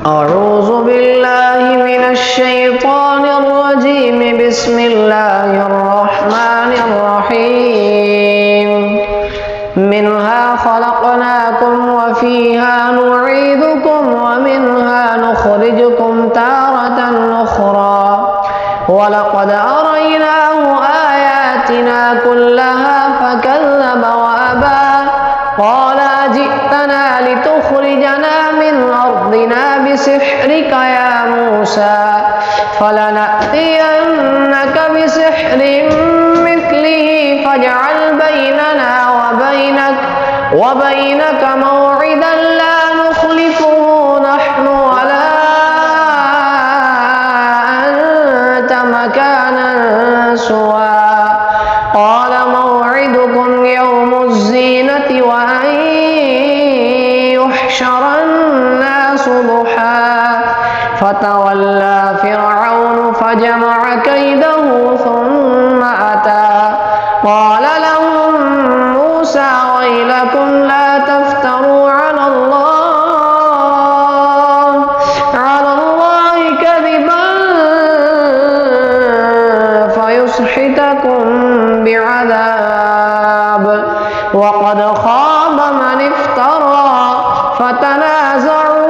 أعوذ بالله من الشيطان الرجيم بسم الله الرحمن الرحيم منها خلقناكم وفيها نعيدكم ومنها نخرجكم تارة أخرى ولقد أريناه آياتنا كلها فكذب وأبى قال أجئتنا لتخرجنا من أرضنا بسحرك يا موسى فلنأتينك بسحر مثله فاجعل بيننا وبينك موعدا لا نخلفه نحن ولا أنت مكانا سوى قال موعدكم يوم الزينة وأن يحشر الناس ضحى فتولى فرعون فجمع كيده ثم أتى قال لهم موسى ويلكم لا تفتروا على الله كذبا فيسحتكم بعذاب وقد خاب من افترى فتنازعوا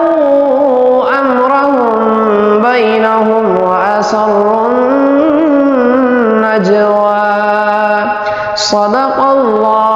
أمرهم بينهم وأسروا النجوى صدق الله